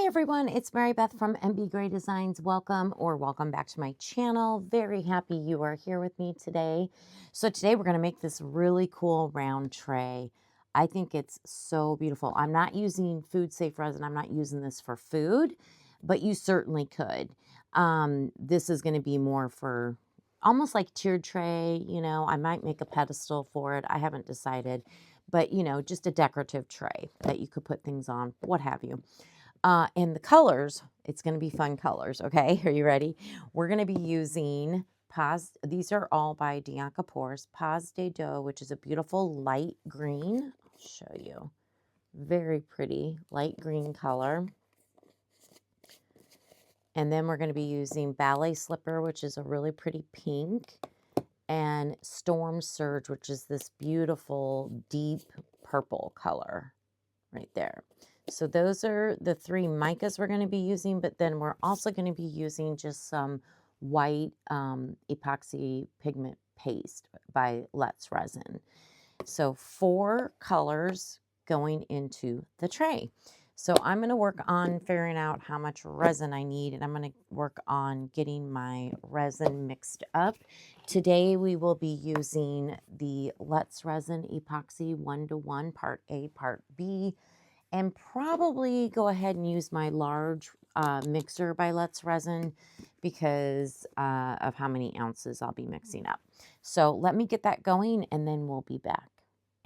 everyone, it's Mary Beth from MBGray Designs. Welcome back to my channel. Very happy you are here with me today. So today we're going to make this really cool round tray. I think it's so beautiful. I'm not using food safe resin. I'm not using this for food, but you certainly could. This is going to be more for almost like tiered tray. You know, I might make a pedestal for it. I haven't decided, but you know, just a decorative tray that you could put things on, what have you. And the colors, it's going to be fun colors, okay? Are you ready? We're going to be using these are all by Dianca Pours, Paz de Dough, which is a beautiful light green. I'll show you. Very pretty light green color. And then we're going to be using Ballet Slipper, which is a really pretty pink, and Storm Surge, which is this beautiful deep purple color right there. So those are the three micas we're going to be using, but then we're also going to be using just some white epoxy pigment paste by Let's Resin. So 4 colors going into the tray. So I'm going to work on figuring out how much resin I need, and I'm going to work on getting my resin mixed up. Today we will be using the Let's Resin Epoxy 1:1, Part A, Part B, and probably go ahead and use my large mixer by Let's Resin because of how many ounces I'll be mixing up. So let me get that going and then we'll be back.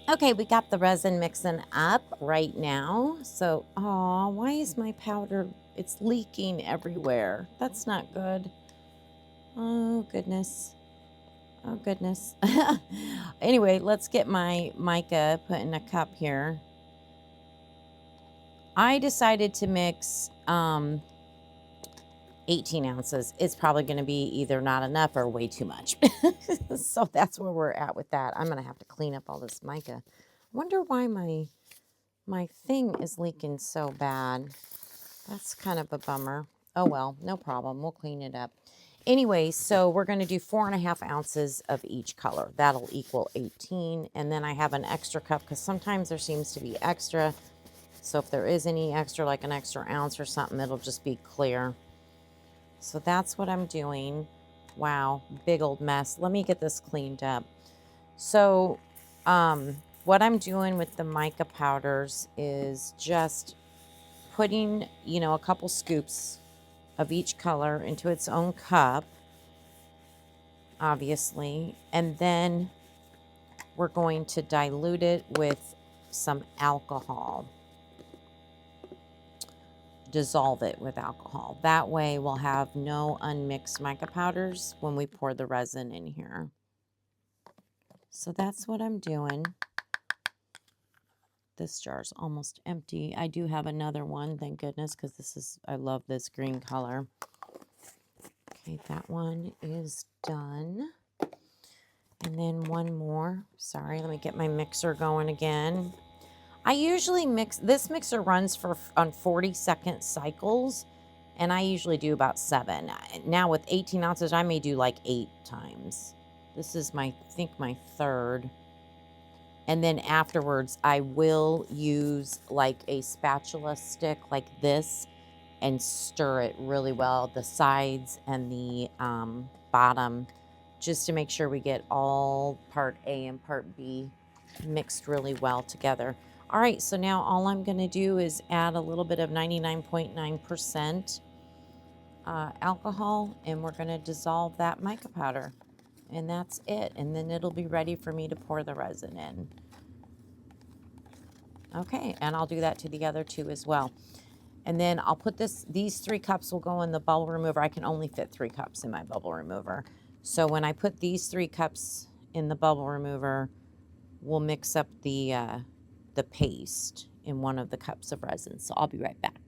Okay, we got the resin mixing up right now. So, oh, why is my powder, it's leaking everywhere. That's not good. Oh, goodness. Oh, goodness. Anyway, let's get my mica put in a cup here. I decided to mix 18 ounces. It's probably going to be either not enough or way too much. So that's where we're at with that. I'm going to have to clean up all this mica. I wonder why my thing is leaking so bad. That's kind of a bummer. Oh well, no problem. We'll clean it up. Anyway, so we're going to do 4.5 ounces of each color. That'll equal 18. And then I have an extra cup because sometimes there seems to be extra. So if there is any extra, like an extra ounce or something, it'll just be clear. So that's what I'm doing. Wow, big old mess. Let me get this cleaned up. So what I'm doing with the mica powders is just putting, you know, a couple scoops of each color into its own cup, obviously. And then we're going to dilute it with some alcohol. Dissolve it with alcohol. That way we'll have no unmixed mica powders when we pour the resin in here. So that's what I'm doing. This jar's almost empty. I do have another one, thank goodness, because this is, I love this green color. Okay, that one is done. And then one more. Sorry, let me get my mixer going again. I usually mix, this mixer runs on 40-second cycles, and I usually do about 7. Now with 18 ounces, I may do like 8 times. This is I think my 3rd. And then afterwards, I will use like a spatula stick like this and stir it really well, the sides and the bottom, just to make sure we get all Part A and Part B mixed really well together. All right, so now all I'm going to do is add a little bit of 99.9% alcohol, and we're going to dissolve that mica powder. And that's it. And then it'll be ready for me to pour the resin in. Okay, and I'll do that to the other 2 as well. And then I'll put these 3 cups will go in the bubble remover. I can only fit 3 cups in my bubble remover. So when I put these 3 cups in the bubble remover, we'll mix up the paste in one of the cups of resin. So I'll be right back.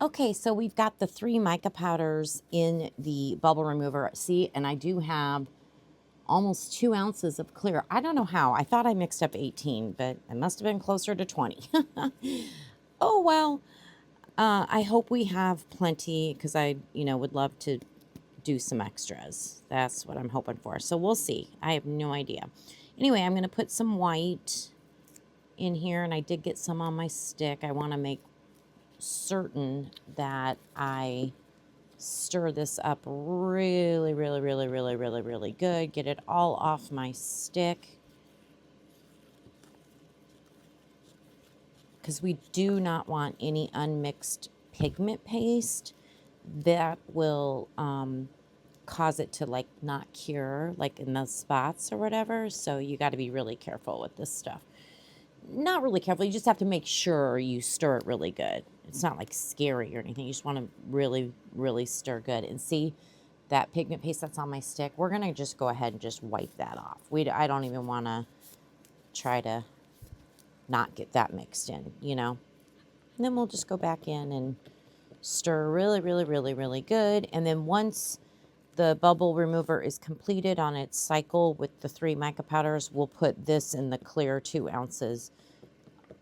Okay, so we've got the 3 mica powders in the bubble remover. See, and I do have almost 2 ounces of clear. I don't know how. I thought I mixed up 18, but it must have been closer to 20. Oh, well, I hope we have plenty because I, would love to do some extras. That's what I'm hoping for. So we'll see. I have no idea. Anyway, I'm going to put some white in here, and I did get some on my stick. I want to make certain that I stir this up really, really, really, really, really, really good. Get it all off my stick. Because we do not want any unmixed pigment paste. That will cause it to like not cure like in those spots or whatever. So you got to be really careful with this stuff. Not really careful. You just have to make sure you stir it really good. It's not like scary or anything. You just want to really, really stir good. And see that pigment paste that's on my stick? We're going to just go ahead and just wipe that off. I don't even want to try to not get that mixed in, you know? And then we'll just go back in and stir really, really, really, really good. And then once the bubble remover is completed on its cycle with the 3 mica powders, we'll put this in the clear 2 ounces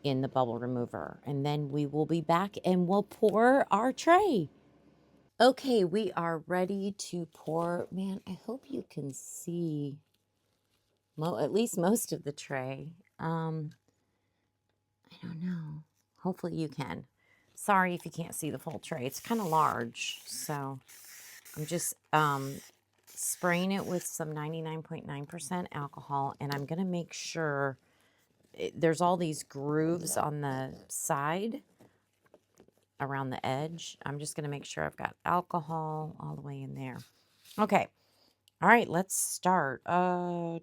in the bubble remover. And then we will be back and we'll pour our tray. Okay, we are ready to pour. Man, I hope you can see at least most of the tray. I don't know. Hopefully you can. Sorry if you can't see the full tray. It's kind of large, so I'm just spraying it with some 99.9% alcohol, and I'm going to make sure there's all these grooves on the side around the edge. I'm just going to make sure I've got alcohol all the way in there. Okay. All right, let's start. I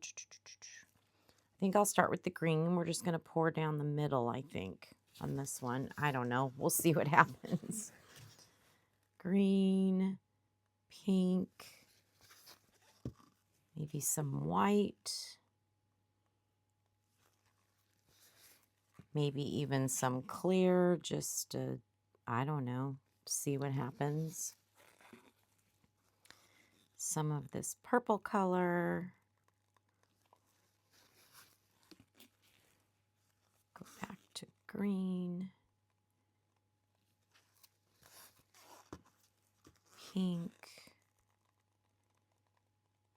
think I'll start with the green. We're just going to pour down the middle, I think, on this one. I don't know. We'll see what happens. Green, pink, maybe some white, maybe even some clear, just to, I don't know, see what happens. Some of this purple color. Go back to green. Pink.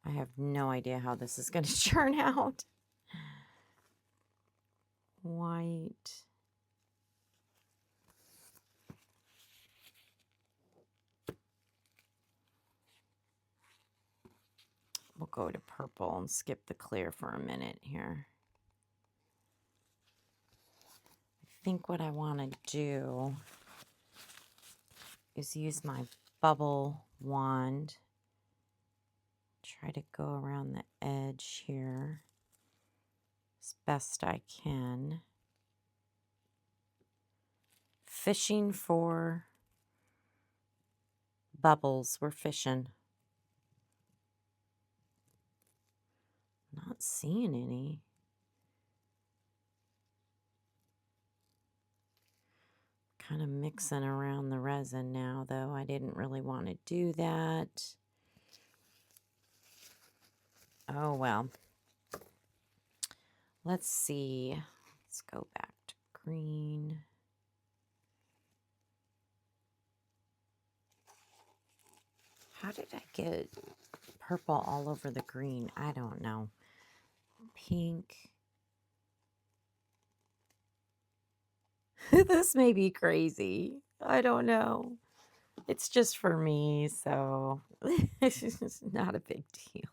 I have no idea how this is going to turn out. White. We'll go to purple and skip the clear for a minute here. I think what I want to do is use my bubble wand. Try to go around the edge here as best I can. Fishing for bubbles. We're fishing. Not seeing any. Kind of mixing around the resin now, though. I didn't really want to do that. Oh, well. Let's see. Let's go back to green. How did I get purple all over the green? I don't know. Pink. This may be crazy. I don't know. It's just for me, so it's not a big deal.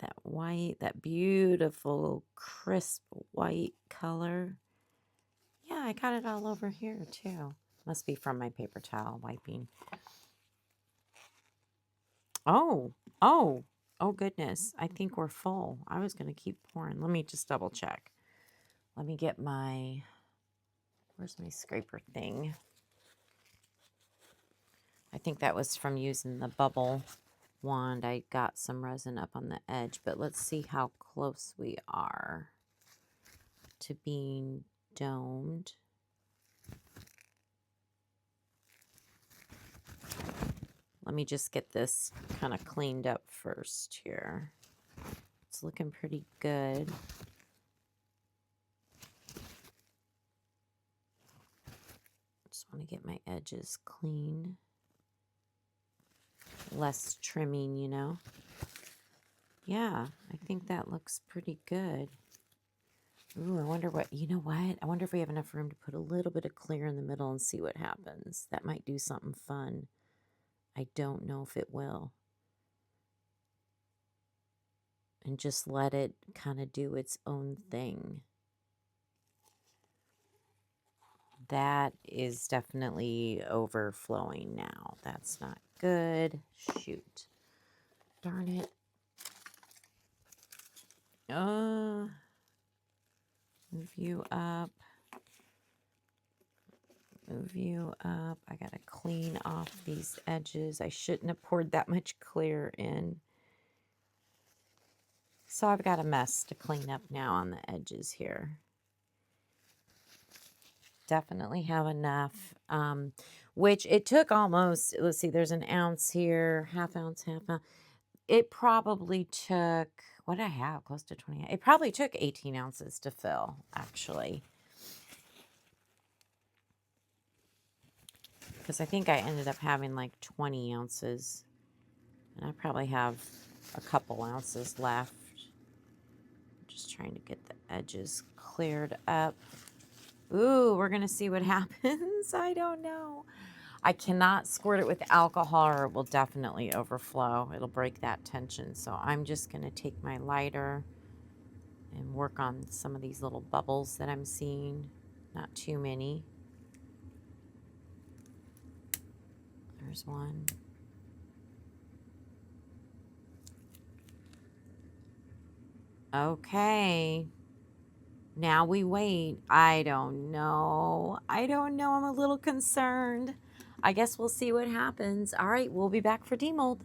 That white, that beautiful, crisp white color. Yeah, I got it all over here, too. Must be from my paper towel wiping. Oh, goodness. I think we're full. I was going to keep pouring. Let me just double check. Let me get my, where's my scraper thing? I think that was from using the bubble wand. I got some resin up on the edge, but let's see how close we are to being domed. Let me just get this kind of cleaned up first here. It's looking pretty good. Just want to get my edges clean. Less trimming, you know. Yeah, I think that looks pretty good. Ooh, I wonder what, you know what? I wonder if we have enough room to put a little bit of clear in the middle and see what happens. That might do something fun. I don't know if it will. And just let it kind of do its own thing. That is definitely overflowing now. That's not good. Shoot. Darn it. Move you up. Move you up. I got to clean off these edges. I shouldn't have poured that much clear in. So I've got a mess to clean up now on the edges here. Definitely have enough, which it took almost, let's see, there's an ounce here, half ounce. It probably took, what did I have? Close to 20. It probably took 18 ounces to fill, actually. Because I think I ended up having like 20 ounces. And I probably have a couple ounces left. Just trying to get the edges cleared up. Ooh, we're going to see what happens. I don't know. I cannot squirt it with alcohol or it will definitely overflow. It'll break that tension. So I'm just going to take my lighter and work on some of these little bubbles that I'm seeing. Not too many. There's one. Okay. Now we wait. I don't know. I'm a little concerned. I guess we'll see what happens. All right, we'll be back for demold.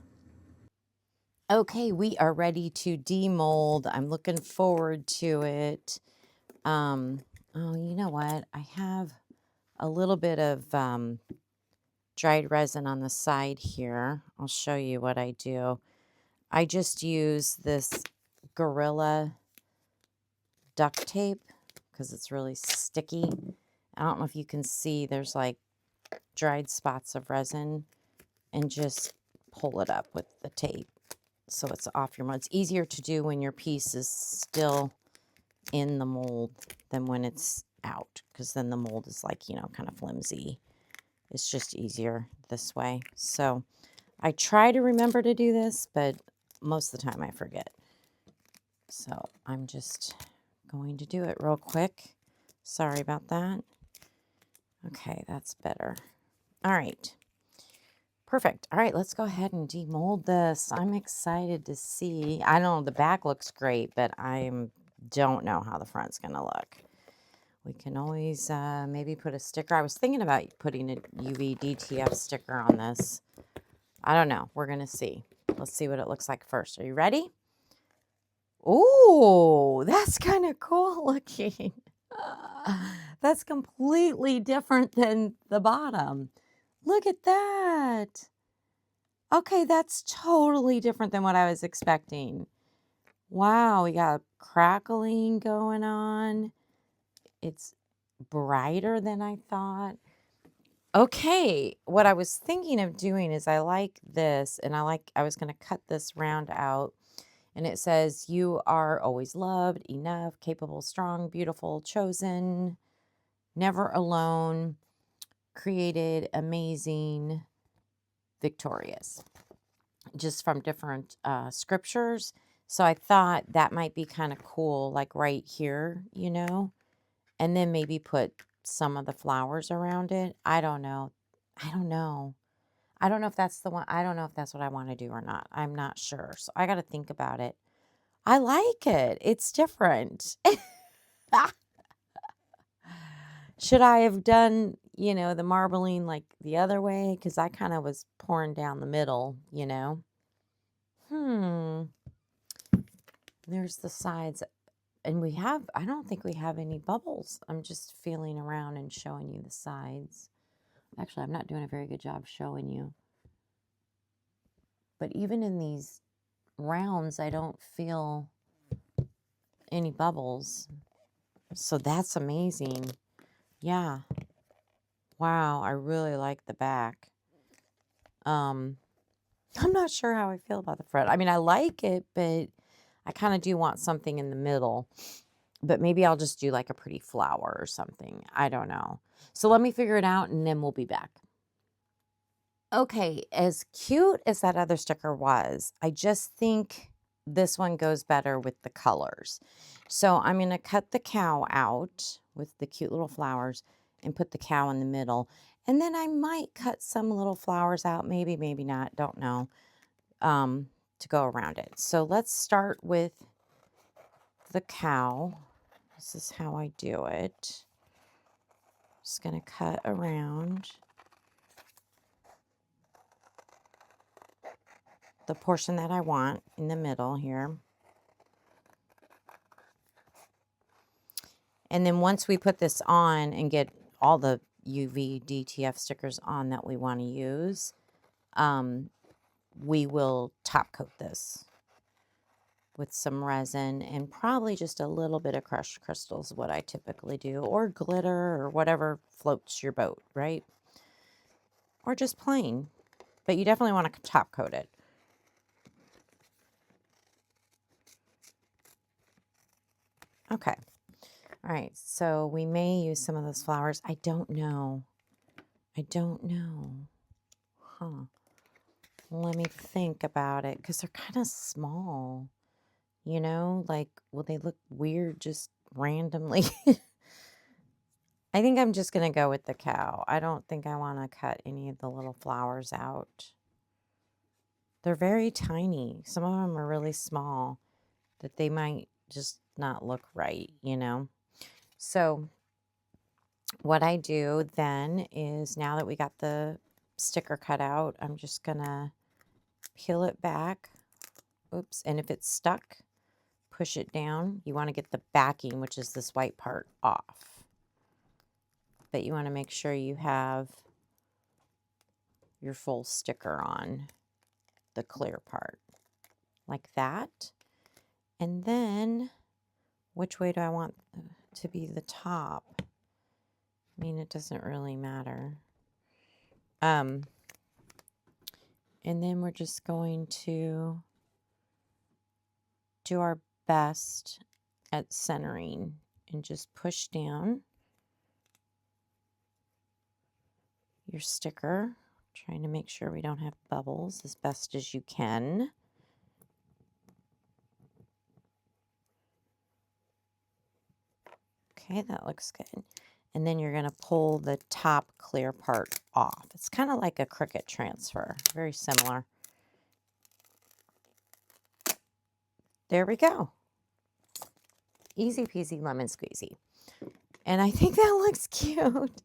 Okay, we are ready to demold. I'm looking forward to it. Oh, you know what? I have a little bit of dried resin on the side here. I'll show you what I do. I just use this Gorilla duct tape because it's really sticky. I don't know if you can see, there's like dried spots of resin, and just pull it up with the tape so it's off your mold. It's easier to do when your piece is still in the mold than when it's out, because then the mold is like, you know, kind of flimsy. It's just easier this way. So I try to remember to do this, but most of the time I forget. So I'm just going to do it real quick. Sorry about that. Okay, that's better. All right. Perfect. All right, let's go ahead and demold this. I'm excited to see. I know the back looks great, but I don't know how the front's going to look. We can always maybe put a sticker. I was thinking about putting a UV DTF sticker on this. I don't know. We're going to see. Let's see what it looks like first. Are you ready? Ooh, that's kind of cool looking. That's completely different than the bottom. Look at that. Okay, that's totally different than what I was expecting. Wow, we got crackling going on. It's brighter than I thought. Okay, what I was thinking of doing is I like this, and I was going to cut this round out, and it says, "You are always loved, enough, capable, strong, beautiful, chosen, never alone, created, amazing, victorious," just from different scriptures. So I thought that might be kind of cool, like right here, you know, and then maybe put some of the flowers around it. I don't know. I don't know. I don't know if that's the one. I don't know if that's what I want to do or not. I'm not sure. So I got to think about it. I like it. It's different. Should I have done, you know, the marbling like the other way? Because I kind of was pouring down the middle, you know. There's the sides. And I don't think we have any bubbles. I'm just feeling around and showing you the sides. Actually, I'm not doing a very good job showing you. But even in these rounds, I don't feel any bubbles. So that's amazing. Yeah. Wow, I really like the back. I'm not sure how I feel about the front. I mean, I like it, but I kind of do want something in the middle. But maybe I'll just do like a pretty flower or something. I don't know. So let me figure it out and then we'll be back. Okay, as cute as that other sticker was, I just think this one goes better with the colors. So I'm going to cut the cow out with the cute little flowers and put the cow in the middle. And then I might cut some little flowers out, maybe, maybe not, don't know, to go around it. So let's start with the cow. This is how I do it. Just going to cut around the portion that I want in the middle here. And then once we put this on and get all the UV DTF stickers on that we want to use, we will top coat this with some resin and probably just a little bit of crushed crystals, what I typically do, or glitter or whatever floats your boat, right? Or just plain, but you definitely want to top coat it. Okay. All right, so we may use some of those flowers. I don't know. I don't know. Huh. Let me think about it, because they're kind of small. You know, like, will they look weird just randomly? I think I'm just going to go with the cow. I don't think I want to cut any of the little flowers out. They're very tiny. Some of them are really small that they might just not look right, you know? So what I do then is, now that we got the sticker cut out, I'm just going to peel it back. Oops. And if it's stuck, push it down. You want to get the backing, which is this white part, off. But you want to make sure you have your full sticker on the clear part, like that. And then, which way do I want to be the top? I mean, it doesn't really matter. And then we're just going to do our best at centering and just push down your sticker, trying to make sure we don't have bubbles as best as you can. Okay, that looks good. And then you're going to pull the top clear part off. It's kind of like a Cricut transfer, very similar. There we go. Easy peasy lemon squeezy. And I think that looks cute.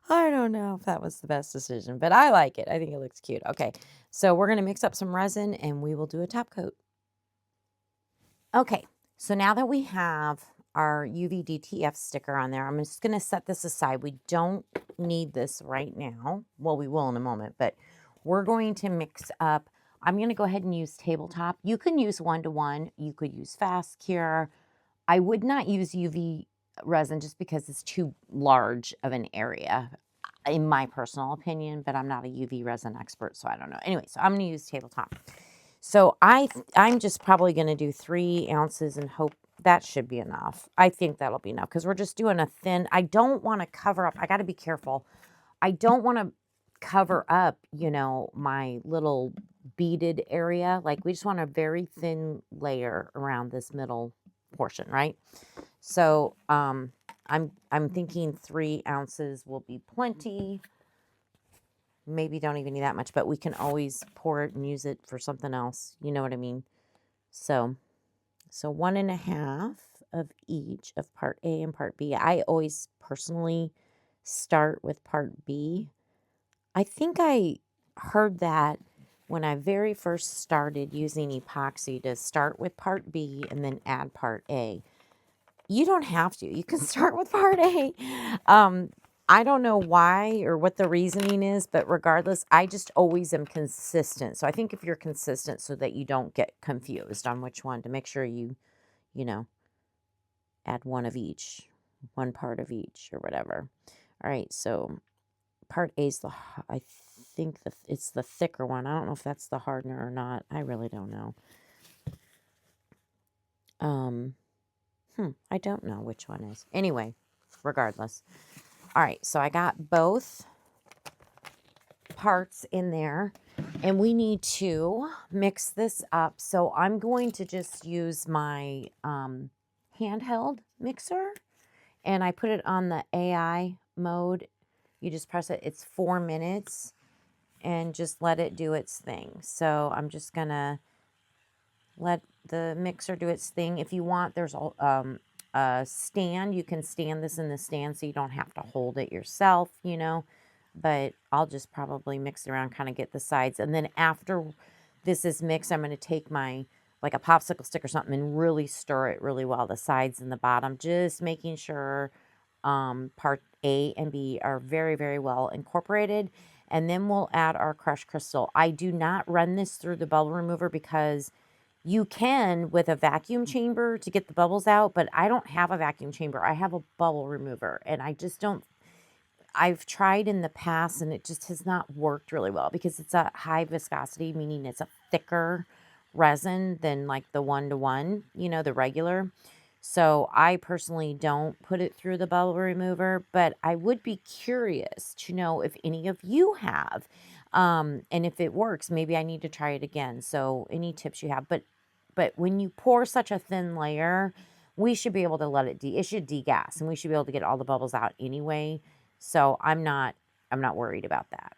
I don't know if that was the best decision, but I like it. I think it looks cute. Okay, so we're going to mix up some resin and we will do a top coat. Okay, so now that we have our UV DTF sticker on there, I'm just going to set this aside. We don't need this right now. Well, we will in a moment, but we're going to mix up. I'm going to go ahead and use tabletop. You can use 1-to-1. You could use fast cure. I would not use UV resin just because it's too large of an area, in my personal opinion, but I'm not a UV resin expert, so I don't know. Anyway, so I'm going to use tabletop. So I'm just probably going to do 3 ounces and hope that should be enough. I think that'll be enough because we're just doing a thin. I don't want to cover up. I got to be careful. I don't want to cover up, you know, my little beaded area. Like, we just want a very thin layer around this middle portion, right? So I'm thinking 3 ounces will be plenty. Maybe don't even need that much, but we can always pour it and use it for something else. You know what I mean? So 1.5 of each of part A and part B. I always personally start with part B. I think I heard that when I very first started using epoxy, to start with part B and then add part A. You don't have to. You can start with part A. I don't know why or what the reasoning is, but regardless, I just always am consistent. So I think if you're consistent, so that you don't get confused on which one, to make sure you know, add one of each, one part of each or whatever. All right, so part A is I think it's the thicker one. I don't know if that's the hardener or not. I really don't know. I don't know which one is. Anyway, regardless. All right, so I got both parts in there, and we need to mix this up. So I'm going to just use my handheld mixer, and I put it on the AI mode. You just press it. It's 4 minutes, and just let it do its thing. So I'm just going to let the mixer do its thing. If you want, there's a stand. You can stand this in the stand so you don't have to hold it yourself, you know. But I'll just probably mix it around, kind of get the sides. And then after this is mixed, I'm going to take my, like a popsicle stick or something, and really stir it really well, the sides and the bottom, just making sure part A and B are very, very well incorporated. And then we'll add our crushed crystal. I do not run this through the bubble remover because you can with a vacuum chamber to get the bubbles out, but I don't have a vacuum chamber. I have a bubble remover, and I just don't. I've tried in the past, and it just has not worked really well because it's a high viscosity, meaning it's a thicker resin than like the 1-to-1, you know, the regular. So I personally don't put it through the bubble remover, but I would be curious to know if any of you have. And if it works, maybe I need to try it again. So any tips you have. But when you pour such a thin layer, we should be able to let it it should degas, and we should be able to get all the bubbles out anyway. So I'm not worried about that.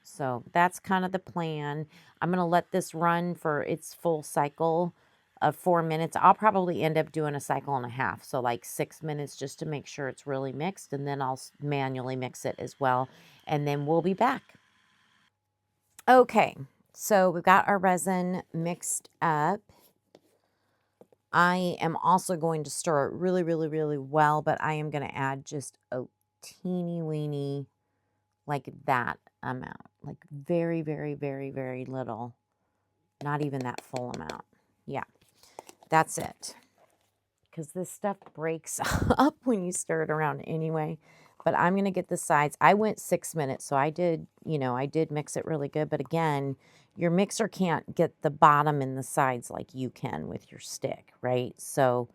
So that's kind of the plan. I'm going to let this run for its full cycle of 4 minutes. I'll probably end up doing a cycle and a half. So like 6 minutes just to make sure it's really mixed. And then I'll manually mix it as well. And then we'll be back. Okay, so we've got our resin mixed up. I am also going to stir it really, really, really well, but I am going to add just a teeny weeny, like that amount, like very, very, very, very little, not even that full amount. Yeah, that's it. Because this stuff breaks up when you stir it around anyway. But I'm going to get the sides. I went 6 minutes, so I did, you know, I did mix it really good. But again, your mixer can't get the bottom and the sides like you can with your stick, right? So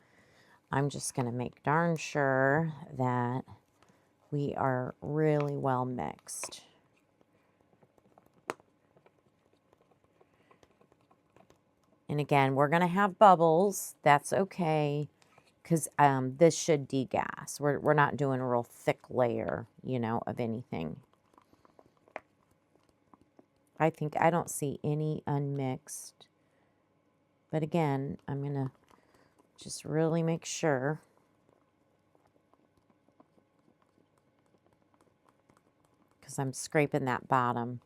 I'm just going to make darn sure that we are really well mixed. And again, we're going to have bubbles. That's okay, because this should degas. We're not doing a real thick layer, you know, of anything. I don't see any unmixed. But again, I'm going to just really make sure. Because I'm scraping that bottom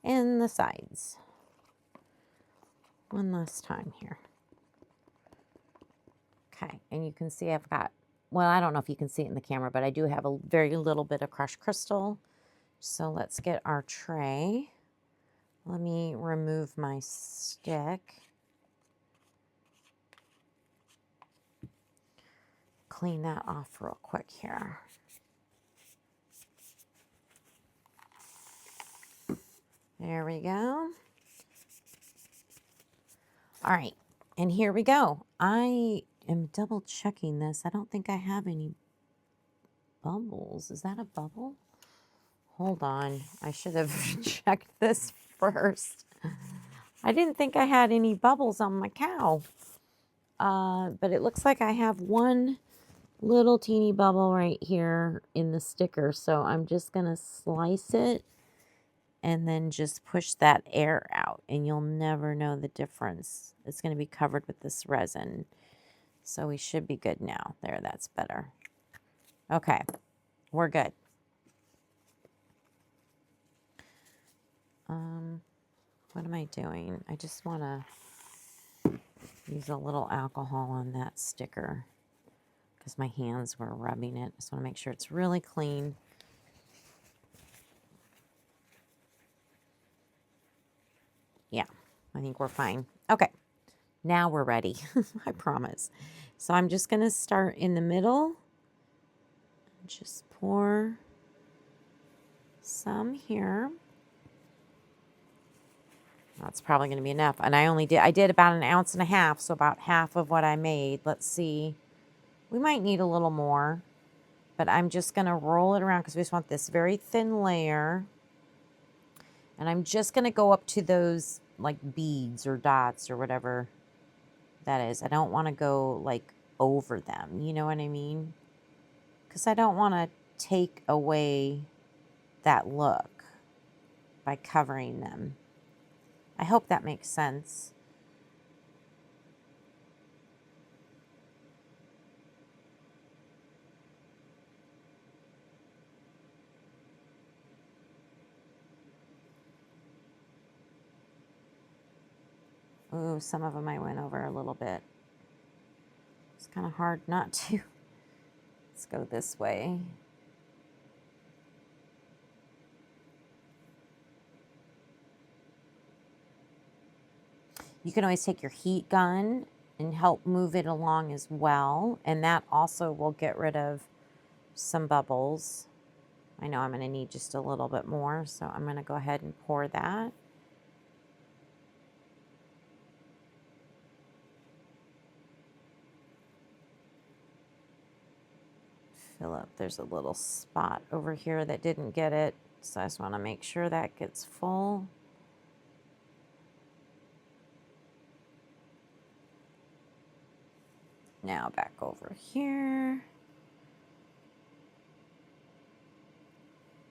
and the sides. One last time here. Okay, and you can see I've got, well, I don't know if you can see it in the camera, but I do have a very little bit of crushed crystal. So let's get our tray. Let me remove my stick. Clean that off real quick here. There we go. All right, and here we go. I am double checking this. I don't think I have any bubbles. Is that a bubble? Hold on. I should have checked this first. I didn't think I had any bubbles on my cow. But it looks like I have one little teeny bubble right here in the sticker. So I'm just going to slice it and then just push that air out, and you'll never know the difference. It's going to be covered with this resin. So we should be good now. There, that's better. Okay, we're good. What am I doing? I just want to use a little alcohol on that sticker because my hands were rubbing it. Just want to make sure it's really clean. Yeah, I think we're fine. Okay, now we're ready. I promise. So I'm just going to start in the middle. Just pour some here. That's probably going to be enough. And I did about 1.5 ounces, so about half of what I made. Let's see. We might need a little more, but I'm just gonna roll it around because we just want this very thin layer. And I'm just gonna go up to those like beads or dots or whatever that is. I don't wanna go like over them, you know what I mean? Because I don't wanna take away that look by covering them. I hope that makes sense. Ooh, some of them I went over a little bit. It's kind of hard not to. Let's go this way. You can always take your heat gun and help move it along as well. And that also will get rid of some bubbles. I know I'm going to need just a little bit more, so I'm going to go ahead and pour that. Fill up. There's a little spot over here that didn't get it, so I just want to make sure that gets full. Now back over here.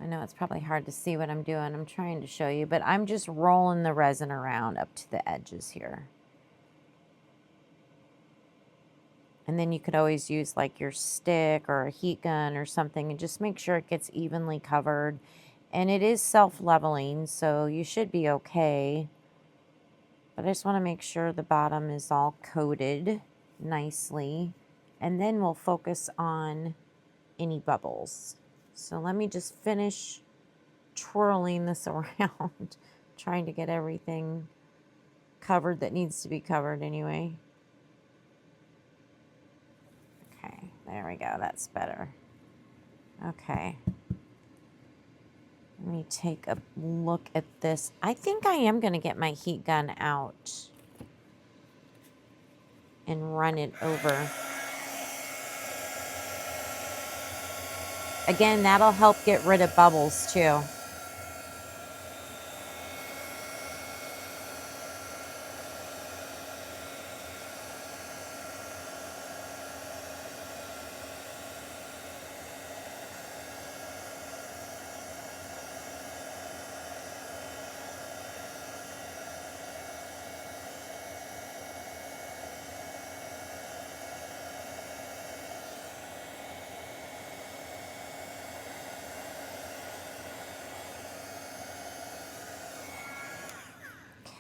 I know it's probably hard to see what I'm doing. I'm trying to show you, but I'm just rolling the resin around up to the edges here. And then you could always use like your stick or a heat gun or something and just make sure it gets evenly covered. And it is self-leveling, so you should be okay. But I just want to make sure the bottom is all coated nicely. And then we'll focus on any bubbles. So let me just finish twirling this around, trying to get everything covered that needs to be covered anyway. Okay, there we go, that's better. Okay. Let me take a look at this. I think I am going to get my heat gun out and run it over. Again, that'll help get rid of bubbles too.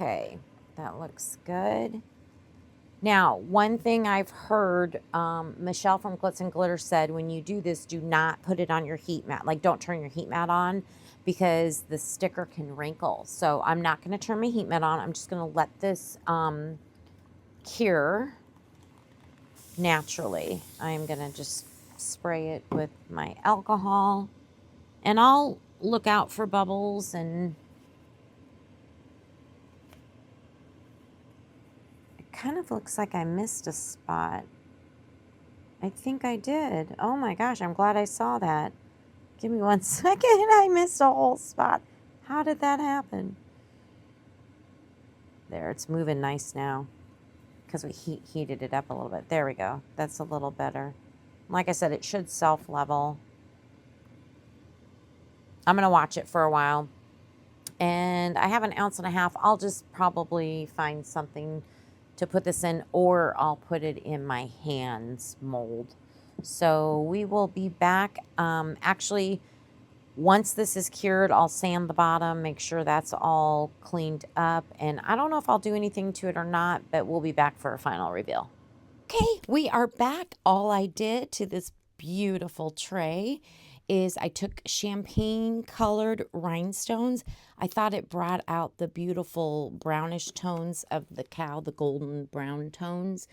Okay, that looks good. Now, one thing I've heard, Michelle from Glitz and Glitter said, when you do this, do not put it on your heat mat. Like, don't turn your heat mat on because the sticker can wrinkle. So I'm not going to turn my heat mat on. I'm just going to let this cure naturally. I'm going to just spray it with my alcohol. And I'll look out for bubbles and kind of looks like I missed a spot. I think I did. Oh my gosh, I'm glad I saw that. Give me 1 second. I missed a whole spot. How did that happen? There, it's moving nice now because we heated it up a little bit. There we go. That's a little better. Like I said, it should self-level. I'm going to watch it for a while. And I have 1.5 ounces. I'll just probably find something to put this in, or I'll put it in my hands mold. So we will be back. Actually, once this is cured, I'll sand the bottom, make sure that's all cleaned up. And I don't know if I'll do anything to it or not, but we'll be back for a final reveal. Okay, we are back. All I did to this beautiful tray is I took champagne colored rhinestones. I thought it brought out the beautiful brownish tones of the cow, the golden brown tones.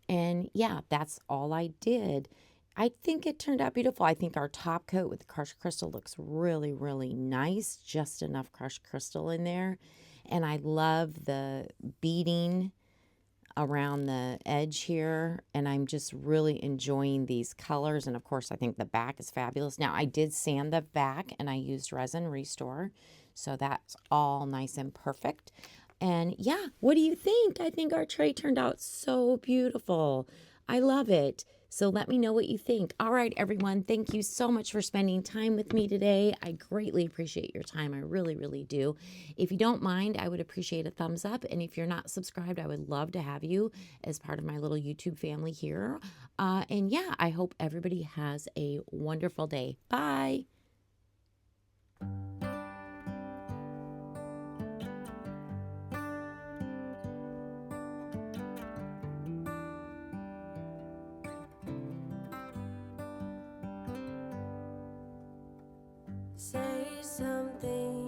And yeah, that's all I did. I think it turned out beautiful. I think our top coat with the crushed crystal looks really, really nice. Just enough crushed crystal in there. And I love the beading around the edge here, and I'm just really enjoying these colors. And of course, I think the back is fabulous. Now, I did sand the back, and I used Resin Restore, so that's all nice and perfect. And yeah, what do you think? I think our tray turned out so beautiful. I love it. So let me know what you think. All right, everyone, thank you so much for spending time with me today. I greatly appreciate your time. I really, really do. If you don't mind, I would appreciate a thumbs up. And if you're not subscribed, I would love to have you as part of my little YouTube family here. And yeah, I hope everybody has a wonderful day. Bye. Say something